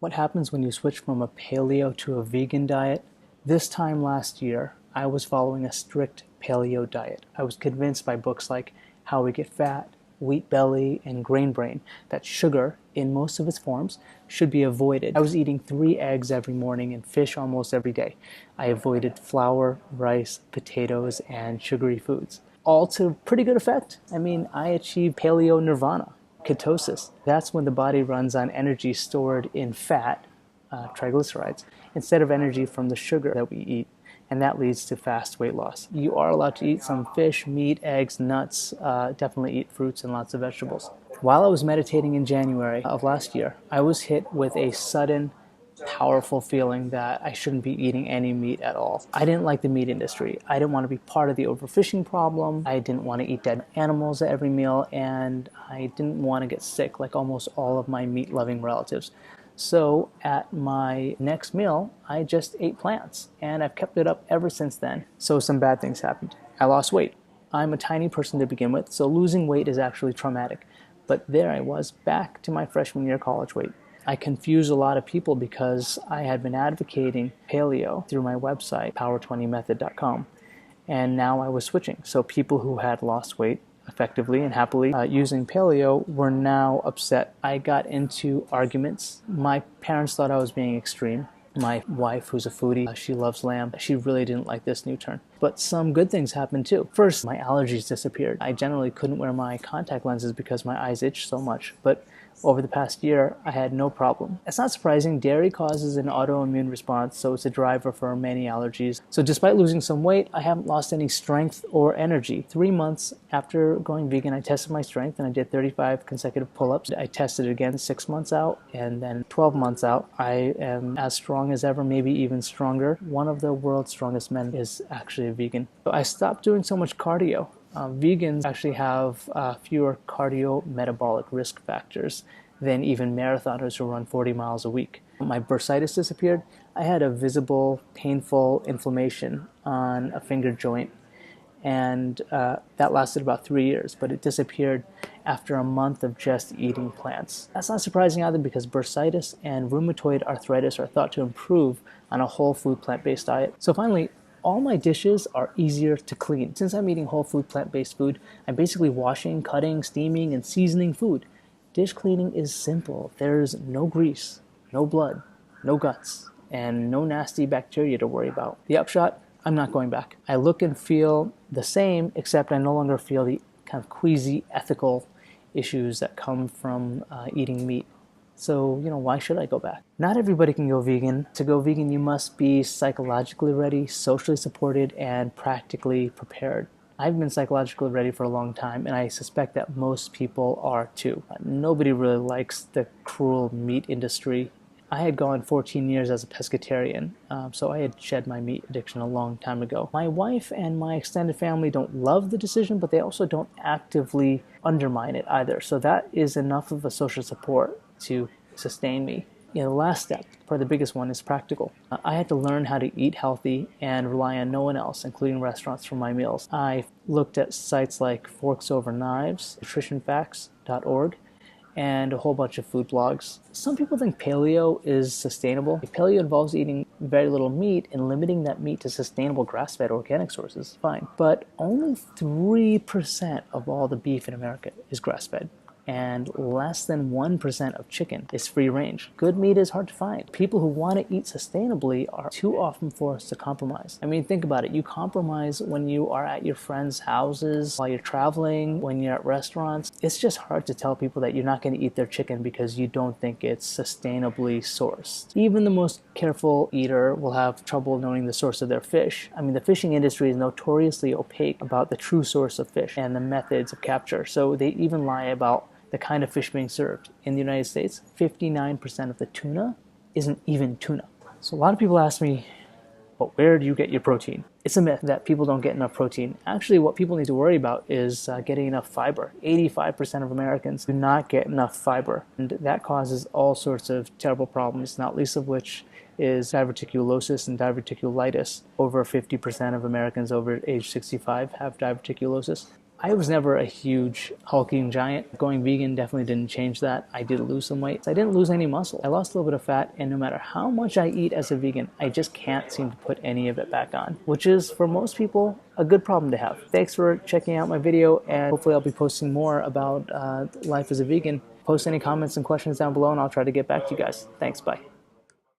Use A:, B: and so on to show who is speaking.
A: What happens when you switch from a paleo to a vegan diet? This time last year, I was following a strict paleo diet. I was convinced by books like How We Get Fat, Wheat Belly, and Grain Brain that sugar, in most of its forms, should be avoided. I was eating 3 eggs every morning and fish almost every day. I avoided flour, rice, potatoes, and sugary foods. All to pretty good effect. I achieved paleo nirvana. Ketosis. That's when the body runs on energy stored in fat, triglycerides, instead of energy from the sugar that we eat. And that leads to fast weight loss. You are allowed to eat some fish, meat, eggs, nuts, definitely eat fruits and lots of vegetables. While I was meditating in January of last year, I was hit with a sudden, powerful feeling that I shouldn't be eating any meat at all. I didn't like the meat industry. I didn't want to be part of the overfishing problem. I didn't want to eat dead animals at every meal, and I didn't want to get sick like almost all of my meat-loving relatives. So at my next meal, I just ate plants, and I've kept it up ever since then. So some bad things happened. I lost weight. I'm a tiny person to begin with, so losing weight is actually traumatic. But there I was, back to my freshman year college weight. I confused a lot of people because I had been advocating paleo through my website, power20method.com, and now I was switching. So people who had lost weight effectively and happily using paleo were now upset. I got into arguments. My parents thought I was being extreme. My wife, who's a foodie, she loves lamb. She really didn't like this new turn. But some good things happened too. First, my allergies disappeared. I generally couldn't wear my contact lenses because my eyes itched so much. But over the past year, I had no problem. It's not surprising. Dairy causes an autoimmune response, so it's a driver for many allergies. So despite losing some weight, I haven't lost any strength or energy. 3 months after going vegan, I tested my strength and I did 35 consecutive pull-ups. I tested it again 6 months out, and then 12 months out, I am as strong as ever, maybe even stronger. One of the world's strongest men is actually a vegan. So I stopped doing so much cardio. Vegans actually have fewer cardiometabolic risk factors than even marathoners who run 40 miles a week. My bursitis disappeared. I had a visible, painful inflammation on a finger joint, and that lasted about 3 years, but it disappeared after a month of just eating plants. That's not surprising either because bursitis and rheumatoid arthritis are thought to improve on a whole food plant-based diet. So finally, all my dishes are easier to clean. Since I'm eating whole food plant-based food, I'm basically washing, cutting, steaming, and seasoning food. Dish cleaning is simple. There's no grease, no blood, no guts, and no nasty bacteria to worry about. The upshot, I'm not going back. I look and feel the same, except I no longer feel the kind of queasy ethical issues that come from eating meat. So, why should I go back? Not everybody can go vegan. To go vegan, you must be psychologically ready, socially supported, and practically prepared. I've been psychologically ready for a long time, and I suspect that most people are too. Nobody really likes the cruel meat industry. I had gone 14 years as a pescatarian, so I had shed my meat addiction a long time ago. My wife and my extended family don't love the decision, but they also don't actively undermine it either. So that is enough of a social support to sustain me. The last step, probably the biggest one, is practical. I had to learn how to eat healthy and rely on no one else, including restaurants, for my meals. I looked at sites like Forks Over Knives, nutritionfacts.org, and a whole bunch of food blogs. Some people think paleo is sustainable. Paleo involves eating very little meat and limiting that meat to sustainable grass-fed organic sources. Fine. But only 3% of all the beef in America is grass-fed, and less than 1% of chicken is free range. Good meat is hard to find. People who want to eat sustainably are too often forced to compromise. Think about it. You compromise when you are at your friends' houses, while you're traveling, when you're at restaurants. It's just hard to tell people that you're not going to eat their chicken because you don't think it's sustainably sourced. Even the most careful eater will have trouble knowing the source of their fish. The fishing industry is notoriously opaque about the true source of fish and the methods of capture. So they even lie about the kind of fish being served. In the United States, 59% of the tuna isn't even tuna. So a lot of people ask me, but where do you get your protein? It's a myth that people don't get enough protein. Actually, what people need to worry about is getting enough fiber. 85% of Americans do not get enough fiber, and that causes all sorts of terrible problems, not least of which is diverticulosis and diverticulitis. Over 50% of Americans over age 65 have diverticulosis. I was never a huge hulking giant. Going vegan definitely didn't change that. I did lose some weight. I didn't lose any muscle. I lost a little bit of fat, and no matter how much I eat as a vegan, I just can't seem to put any of it back on, which is, for most people, a good problem to have. Thanks for checking out my video, and hopefully I'll be posting more about life as a vegan. Post any comments and questions down below, and I'll try to get back to you guys. Thanks, bye.